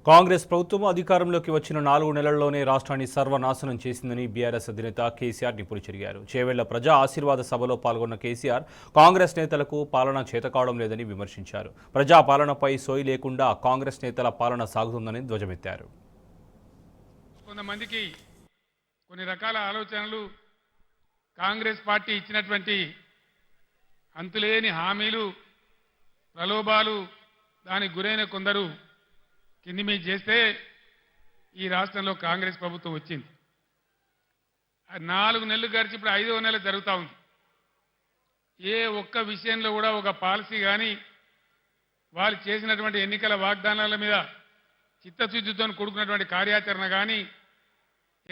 కాంగ్రెస్ ప్రభుత్వం అధికారంలోకి వచ్చిన 4 నెలల్లోనే రాష్ట్రాన్ని సర్వనాశనం చేసిందని బీఆర్ఎస్ అధినేత కేసీఆర్ నిప్పులు చెరిగారు. చేవెళ్ల ప్రజా ఆశీర్వాద సభలో పాల్గొన్న కేసీఆర్ కాంగ్రెస్ నేతలకు పాలన చేతకావడం లేదని విమర్శించారు. ప్రజా పాలనపై సోయి లేకుండా కాంగ్రెస్ నేతల పాలన సాగుతుందని ధ్వజమెత్తారు. కొంతమందికి కొన్ని రకాల ఆలోచనలు కాంగ్రెస్ పార్టీ ఇచ్చినటువంటి అంతులేని హామీలు ప్రలోభాలు దానికి గురైన కొందరు కింది మీద చేస్తే ఈ రాష్ట్రంలో కాంగ్రెస్ ప్రభుత్వం వచ్చింది. 4 నెలలు గడిచి ఇప్పుడు 5వ నెల జరుగుతూ ఉంది. ఏ ఒక్క విషయంలో కూడా ఒక పాలసీ కానీ వాళ్ళు చేసినటువంటి ఎన్నికల వాగ్దానాల మీద చిత్తశుద్ధితో కూడుకున్నటువంటి కార్యాచరణ కానీ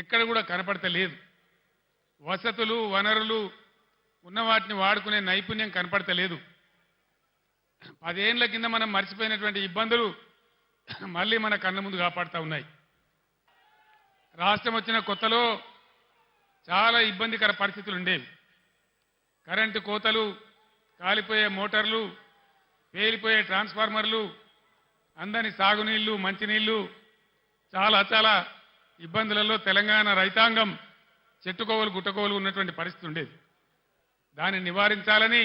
ఎక్కడ కూడా కనపడతలేదు. వసతులు వనరులు ఉన్న వాటిని వాడుకునే నైపుణ్యం కనపడతలేదు. 10 ఏళ్ల కింద మనం మర్చిపోయినటువంటి ఇబ్బందులు మళ్ళీ మన కళ్ళ ముందు కాపాడుతూ ఉన్నాయి. రాష్ట్రం వచ్చిన కొత్తలో చాలా ఇబ్బందికర పరిస్థితులు ఉండేవి. కరెంటు కోతలు, కాలిపోయే మోటార్లు, పేలిపోయే ట్రాన్స్ఫార్మర్లు, అందని సాగునీళ్లు, మంచినీళ్లు, చాలా ఇబ్బందులలో తెలంగాణ రైతాంగం చెట్టుకోవలు గుట్టకోవలు ఉన్నటువంటి పరిస్థితి ఉండేది. దాన్ని నివారించాలని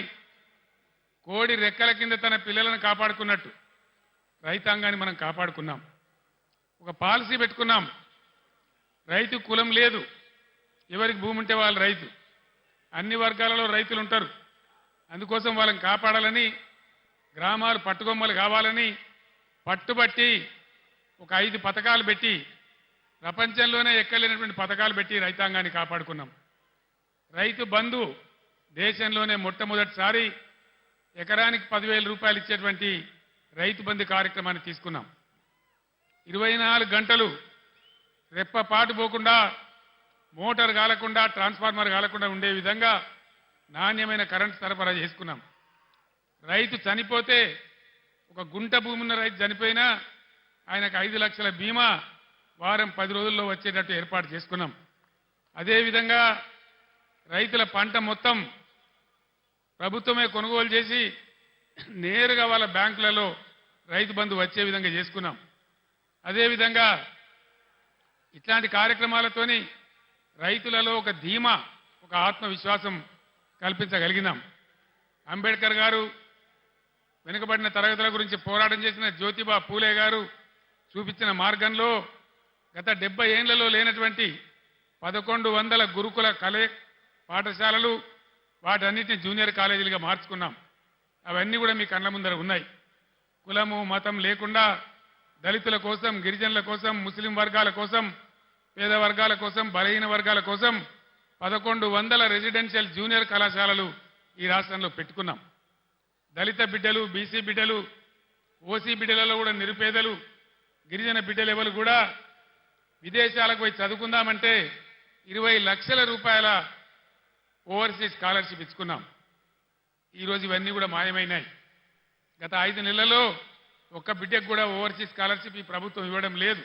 కోడి రెక్కల కింద తన పిల్లలను కాపాడుకున్నట్టు రైతాంగాన్ని మనం కాపాడుకున్నాం. ఒక పాలసీ పెట్టుకున్నాం. రైతు కులం లేదు, ఎవరికి భూమి ఉంటే వాళ్ళు రైతు. అన్ని వర్గాలలో రైతులు ఉంటారు. అందుకోసం వాళ్ళని కాపాడాలని, గ్రామాలు పట్టుకొమ్మలు కావాలని పట్టుబట్టి ఒక 5 పథకాలు పెట్టి ప్రపంచంలోనే ఎక్కలేనటువంటి పథకాలు పెట్టి రైతాంగాన్ని కాపాడుకున్నాం. రైతు బంధు దేశంలోనే మొట్టమొదటిసారి ఎకరానికి 10,000 రూపాయలు ఇచ్చేటువంటి రైతు బంధు కార్యక్రమాన్ని తీసుకున్నాం. 24 గంటలు రెప్పపాటు పోకుండా, మోటార్ కాలకుండా, ట్రాన్స్ఫార్మర్ కాలకుండా ఉండే విధంగా నాణ్యమైన కరెంటు సరఫరా చేసుకున్నాం. రైతు చనిపోతే, ఒక గుంట భూమి ఉన్న రైతు చనిపోయినా ఆయనకు 5 లక్షల బీమా వారం 10 రోజుల్లో వచ్చేటట్టు ఏర్పాటు చేసుకున్నాం. అదేవిధంగా రైతుల పంట మొత్తం ప్రభుత్వమే కొనుగోలు చేసి నేరుగా వాళ్ళ బ్యాంకులలో రైతు బంధు వచ్చే విధంగా చేసుకున్నాం. అదేవిధంగా ఇట్లాంటి కార్యక్రమాలతోని రైతులలో ఒక ధీమా, ఒక ఆత్మవిశ్వాసం కల్పించగలిగినాం. అంబేద్కర్ గారు వెనుకబడిన తరగతుల గురించి పోరాటం చేసిన జ్యోతిబా పూలే గారు చూపించిన మార్గంలో గత 70 ఏళ్లలో లేనటువంటి 1100 గురుకుల పాఠశాలలు, వాటన్నిటిని జూనియర్ కాలేజీలుగా మార్చుకున్నాం. అవన్నీ కూడా మీ కళ్ళ ముందర ఉన్నాయి. కులము మతం లేకుండా దళితుల కోసం, గిరిజనుల కోసం, ముస్లిం వర్గాల కోసం, పేద వర్గాల కోసం, బలహీన వర్గాల కోసం 1100 రెసిడెన్షియల్ జూనియర్ కళాశాలలు ఈ రాష్ట్రంలో పెట్టుకున్నాం. దళిత బిడ్డలు, బీసీ బిడ్డలు, ఓసీ బిడ్డలలో కూడా నిరుపేదలు, గిరిజన బిడ్డలు ఎవరు కూడా విదేశాలకు పోయి చదువుకుందామంటే 20 లక్షల రూపాయల ఓవర్సీస్ స్కాలర్షిప్ ఇచ్చుకున్నాం. ఈరోజు ఇవన్నీ కూడా మాయమైనాయి. గత 5 నెలల్లో ఒక్క బిడ్డకు కూడా ఓవర్సీస్ స్కాలర్షిప్ ఈ ప్రభుత్వం ఇవ్వడం లేదు.